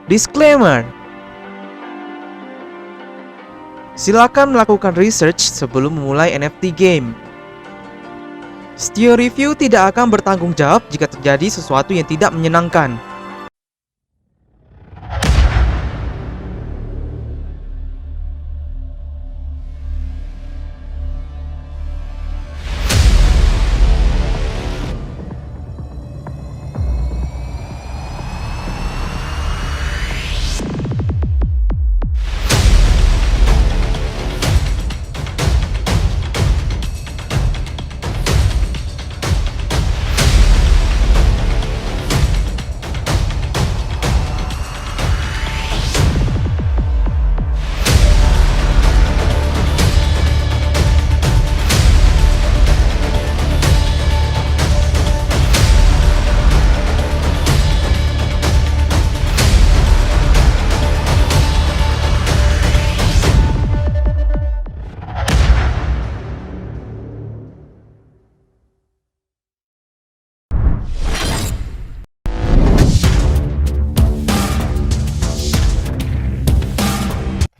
Disclaimer: silakan melakukan research sebelum memulai NFT game. Stio Review tidak akan bertanggung jawab jika terjadi sesuatu yang tidak menyenangkan.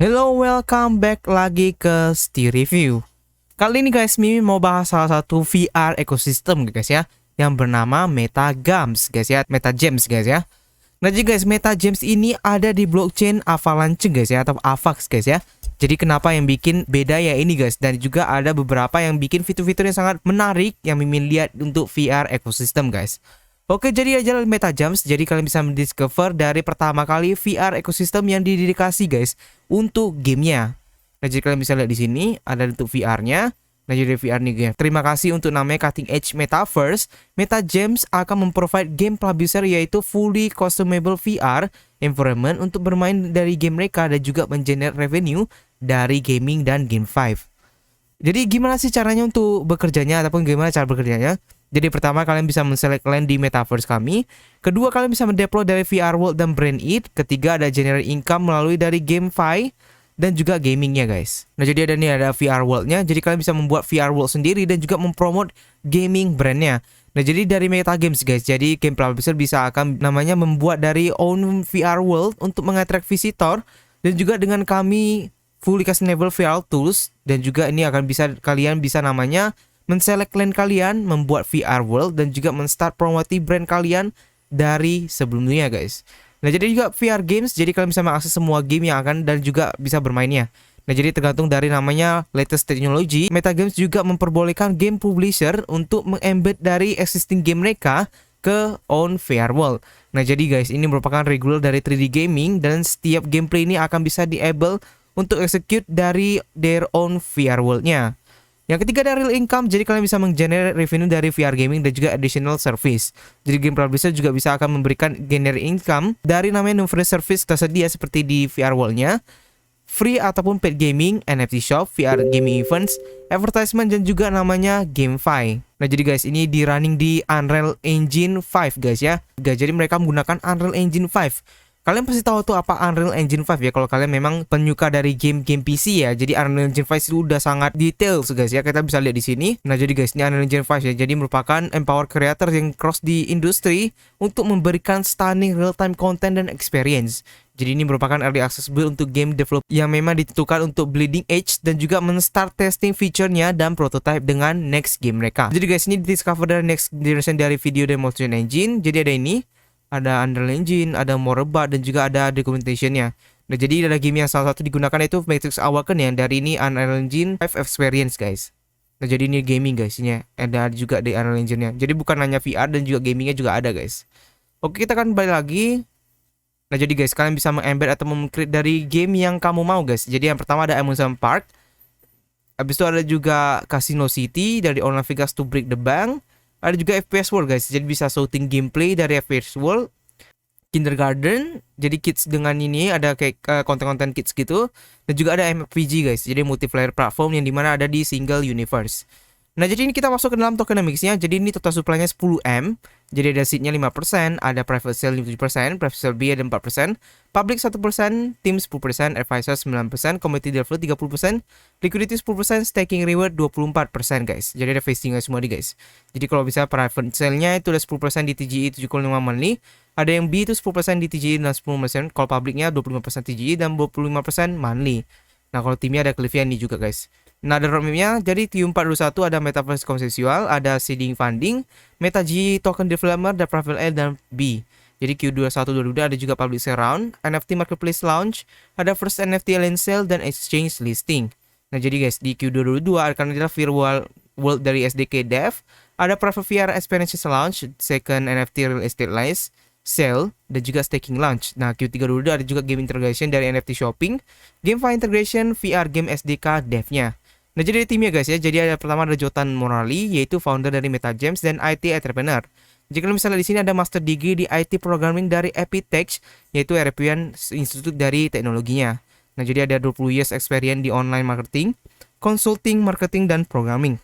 Hello, welcome back lagi ke Stio Review. Kali ini guys, Mimi mau bahas salah satu VR ekosistem guys ya, yang bernama MetaGames guys ya, MetaGems guys ya. Nah jadi guys, MetaGems ini ada di blockchain Avalanche guys ya, atau Avax guys ya. Jadi kenapa yang bikin beda ya ini guys, dan juga ada beberapa yang bikin fitur-fitur yang sangat menarik yang Mimin lihat untuk VR ekosistem guys. Oke, jadi aja MetaGems. Jadi kalian bisa mendiscover dari pertama kali VR ekosistem yang didedikasi guys untuk gamenya. Nah, jadi kalian bisa lihat di sini ada untuk VR-nya. Nah, jadi VR nih guys. Terima kasih untuk namanya Cutting Edge Metaverse. MetaGems akan memprovide game publisher yaitu fully customizable VR environment untuk bermain dari game mereka dan juga mengenerate revenue dari gaming dan GameFi. Jadi gimana sih caranya untuk bekerjanya ataupun gimana cara bekerjanya? Jadi pertama kalian bisa men-select land di metaverse kami. Kedua kalian bisa mendeploy dari VR World dan Brand It. Ketiga ada generate income melalui dari GameFi dan juga gamingnya guys. Nah jadi ada VR World-nya. Jadi kalian bisa membuat VR World sendiri dan juga mempromote gaming brandnya. Nah jadi dari MetaGames guys. Jadi game publisher bisa akan namanya membuat dari own VR World untuk mengattract visitor. Dan juga dengan kami fully customizable VR tools. Dan juga ini akan bisa kalian bisa namanya men-select land kalian, membuat VR world dan juga men-start promote brand kalian dari sebelumnya guys. Nah jadi juga VR games, jadi kalian bisa mengakses semua game yang akan dan juga bisa bermainnya. Nah jadi tergantung dari namanya latest technology, MetaGames juga memperbolehkan game publisher untuk meng-embed dari existing game mereka ke own VR world. Nah jadi guys, ini merupakan regular dari 3D gaming dan setiap gameplay ini akan bisa di-able untuk execute dari their own VR world-nya. Yang ketiga ada real income, jadi kalian bisa menggenerate revenue dari VR gaming dan juga additional service. Jadi game publisher juga bisa akan memberikan generate income dari namanya non-free service tersedia seperti di VR World-nya, free ataupun paid gaming, NFT shop, VR gaming events, advertisement dan juga namanya GameFi. Nah jadi guys, ini di running di Unreal Engine 5 guys ya. Jadi mereka menggunakan Unreal Engine 5. Kalian pasti tahu tuh apa Unreal Engine 5 ya, kalau kalian memang penyuka dari game-game PC ya. Jadi Unreal Engine 5 itu udah sangat detail guys ya. Kita bisa lihat di sini. Nah, jadi guys, ini Unreal Engine 5 ya. Jadi merupakan empower creator yang cross di industri untuk memberikan stunning real-time content dan experience. Jadi ini merupakan early access build untuk game develop yang memang ditentukan untuk bleeding edge dan juga men-start testing feature-nya dan prototype dengan next game mereka. Jadi guys, ini discover dari next generation dari video dan motion engine. Jadi ada ini, ada Unreal Engine, ada Morebat dan juga ada documentation-nya. Nah, jadi ada game yang salah satu digunakan itu Matrix Awaken ya, dari ini Unreal Engine 5 Experience guys. Nah, jadi ini gaming guys, ini ada juga di Unreal Engine-nya. Jadi bukan hanya VR dan juga gamingnya juga ada guys. Oke, kita akan balik lagi. Nah, jadi guys, kalian bisa meng-embed atau mem-create dari game yang kamu mau guys. Jadi yang pertama ada Amusement Park. Habis itu ada juga Casino City dari Online Vegas to Break the Bank. Ada juga FPS World guys, jadi bisa shooting gameplay dari FPS World. Kindergarten, jadi kids dengan ini ada kayak konten-konten kids gitu. Dan juga ada MFPG guys, jadi multiplayer platform yang dimana ada di single universe. Nah, jadi ini kita masuk ke dalam tokenomics-nya. Jadi ini total supply-nya 10M. Jadi ada seed-nya 5%, ada private sale 7%, private sale B ada 4%, public 1%, team 10%, advisor 9%, community developer 30%, liquidity 10%, staking reward 24%, guys. Jadi ada vesting semua nih, guys. Jadi kalau bisa private sale-nya itu ada 10% di TGE 7,5 monthly, ada yang B itu 10% di TGE dan 10%, kalau publicnya 25% TGE dan 25% monthly. Nah, kalau timnya ada Clivian nih juga, guys. Nah, ada roadmap-nya, jadi Q421 ada Metaverse konsensual, ada seeding funding, Meta G token developer, ada Private L dan B. Jadi Q2122 ada juga public sale round, NFT marketplace launch, ada first NFT alliance sale dan exchange listing. Nah, jadi guys, di Q222 akan ada virtual world dari SDK Dev, ada private VR experiences launch, second NFT real estate license sale, dan juga staking launch. Nah, Q322 ada juga game integration dari NFT shopping, GameFi integration, VR game SDK devnya. Nah, jadi timnya guys ya, jadi ada pertama ada Jotan Morali, yaitu founder dari MetaGems dan IT entrepreneur. Jika misalnya di sini ada master degree di IT programming dari Epitech, yaitu European Institute dari teknologinya. Nah, jadi ada 20 years experience di online marketing, consulting, marketing, dan programming.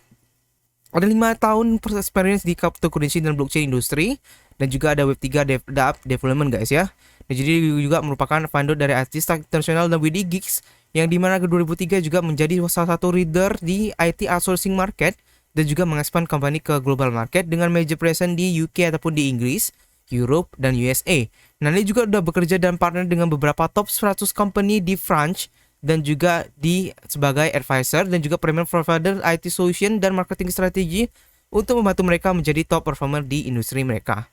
Ada 5 tahun experience di cryptocurrency dan blockchain industry, dan juga ada Web3 development guys ya. Nah, jadi juga merupakan founder dari Artista International dan WD Geeks, yang dimana ke 2003 juga menjadi salah satu leader di IT outsourcing market dan juga mengekspand company ke global market dengan major presence di UK ataupun di Inggris, Europe, dan USA. Nah, ini juga udah bekerja dan partner dengan beberapa top 100 company di France dan juga di sebagai advisor dan juga premium provider IT solution dan marketing strategi untuk membantu mereka menjadi top performer di industri mereka.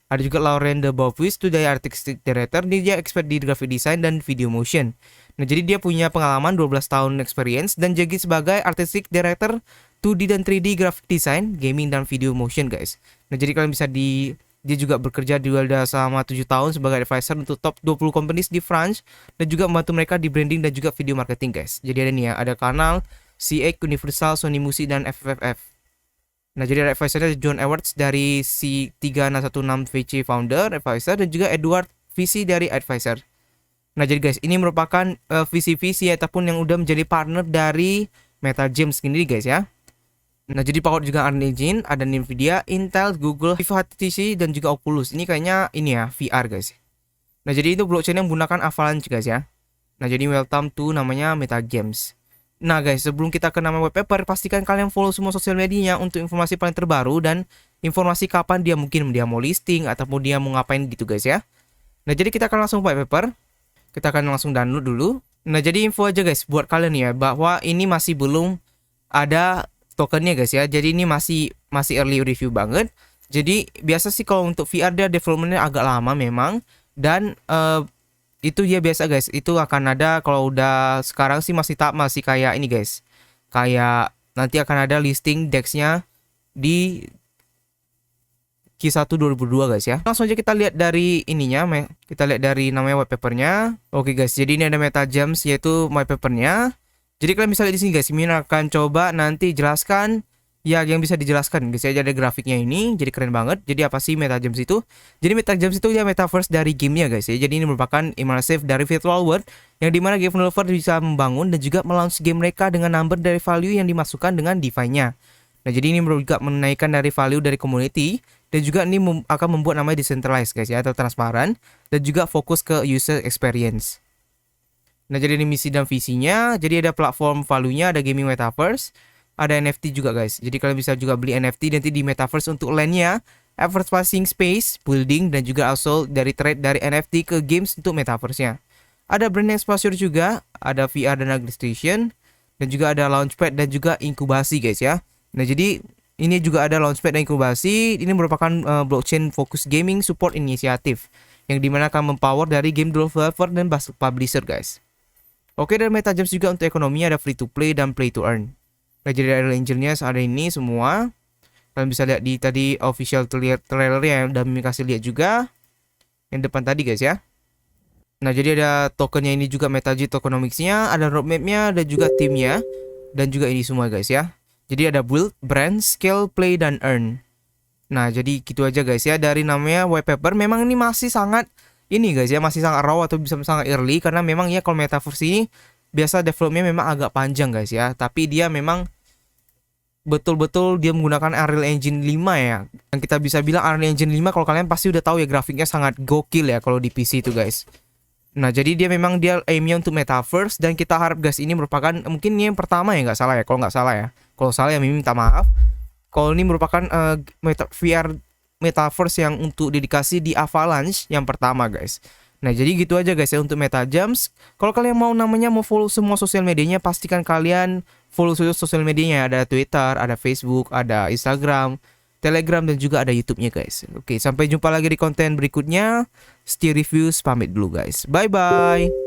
Ada juga Lauren de Beaupuis, itu dari artistic director, dia expert di graphic design dan video motion. Nah, jadi dia punya pengalaman 12 tahun experience dan jadi sebagai artistic director 2D dan 3D graphic design, gaming dan video motion guys. Nah, jadi kalian bisa dia juga bekerja di Welda selama 7 tahun sebagai advisor untuk top 20 companies di France dan juga membantu mereka di branding dan juga video marketing guys. Jadi ada nih ya, ada kanal CX, Universal, Sony Music dan FFF. Nah, jadi ada advisornya John Edwards dari C3616 VC founder, advisor, dan juga Edward VC dari advisor. Nah, jadi guys, ini merupakan VC-VC ataupun yang udah menjadi partner dari MetaGems sendiri guys ya. Nah, jadi power juga Unreal Engine, ada Nvidia, Intel, Google, HTC, dan juga Oculus. Ini kayaknya ini ya, VR guys. Nah, jadi itu blockchain yang menggunakan Avalanche guys ya. Nah, jadi welcome to namanya MetaGems. Nah guys, sebelum kita ke nama white paper, pastikan kalian follow semua sosial medianya untuk informasi paling terbaru dan informasi kapan dia mungkin dia mau listing ataupun dia mau ngapain gitu guys ya. Nah, jadi kita akan langsung white paper. Kita akan langsung download dulu. Nah, jadi info aja guys buat kalian ya, bahwa ini masih belum ada tokennya guys ya. Jadi ini masih early review banget. Jadi biasa sih kalau untuk VR dia developmentnya agak lama memang, dan itu dia biasa guys, itu akan ada kalau udah sekarang sih masih kayak ini guys, kayak nanti akan ada listing DEX-nya di Q1 2002 guys ya. Langsung aja kita lihat dari ininya, kita lihat dari namanya white papernya. Oke guys, jadi ini ada MetaGems yaitu white papernya. Jadi kalian bisa lihat di sini guys, Mimin akan coba nanti jelaskan ya yang bisa dijelaskan guys ya. Jadi ada grafiknya ini, jadi keren banget. Jadi apa sih MetaGems itu? Jadi MetaGems itu ya metaverse dari gamenya guys ya. Jadi ini merupakan immersive dari virtual world yang dimana game developer bisa membangun dan juga melaunch game mereka dengan number dari value yang dimasukkan dengan DeFi-nya. Nah, jadi ini juga menaikkan dari value dari community dan juga ini akan membuat namanya decentralized guys ya, atau transparan, dan juga fokus ke user experience. Nah, jadi ini misi dan visinya. Jadi ada platform value-nya, ada gaming metaverse, ada NFT juga guys. Jadi kalian bisa juga beli NFT nanti di metaverse untuk land-nya, advertising space, building, dan juga also dari trade dari NFT ke games untuk metaverse-nya. Ada brand exposure juga, ada VR dan registration, dan juga ada launchpad dan juga inkubasi guys ya. Nah, jadi ini juga ada launchpad dan inkubasi. Ini merupakan blockchain fokus gaming support inisiatif yang dimana akan mempower dari game developer dan publisher guys. Oke, dan MetaGems juga untuk ekonomi ada free to play dan play to earn. Nah, jadi ada Angelnya ada ini semua. Kalian bisa lihat di tadi official trailer yang udah Mimin kasih lihat juga. Yang depan tadi guys ya. Nah, jadi ada tokennya ini juga MetaG tokenomics-nya, ada roadmap-nya, ada juga timnya, dan juga ini semua guys ya. Jadi ada build, brand, scale, play, dan earn. Nah, jadi gitu aja guys ya dari namanya white paper. Memang ini masih sangat ini guys ya, masih sangat raw atau bisa sangat early karena memang ya kalau metaverse ini biasa developnya memang agak panjang guys ya. Tapi dia memang betul-betul dia menggunakan Unreal Engine 5 ya. Yang kita bisa bilang Unreal Engine 5 kalau kalian pasti udah tahu ya, grafiknya sangat gokil ya kalau di PC itu guys. Nah jadi dia aimnya untuk metaverse, dan kita harap guys ini merupakan mungkin ini yang pertama ya, nggak salah ya, kalau nggak salah ya. Kalau salah ya Mimi minta maaf. Kalau ini merupakan VR metaverse yang untuk dedikasi di Avalanche yang pertama guys. Nah jadi gitu aja guys ya untuk MetaJams. Kalau kalian mau follow semua sosial medianya, pastikan kalian follow sosial medianya. Ada Twitter, ada Facebook, ada Instagram, Telegram, dan juga ada YouTube-nya guys. Oke, sampai jumpa lagi di konten berikutnya. Stay Reviews pamit dulu guys. Bye bye.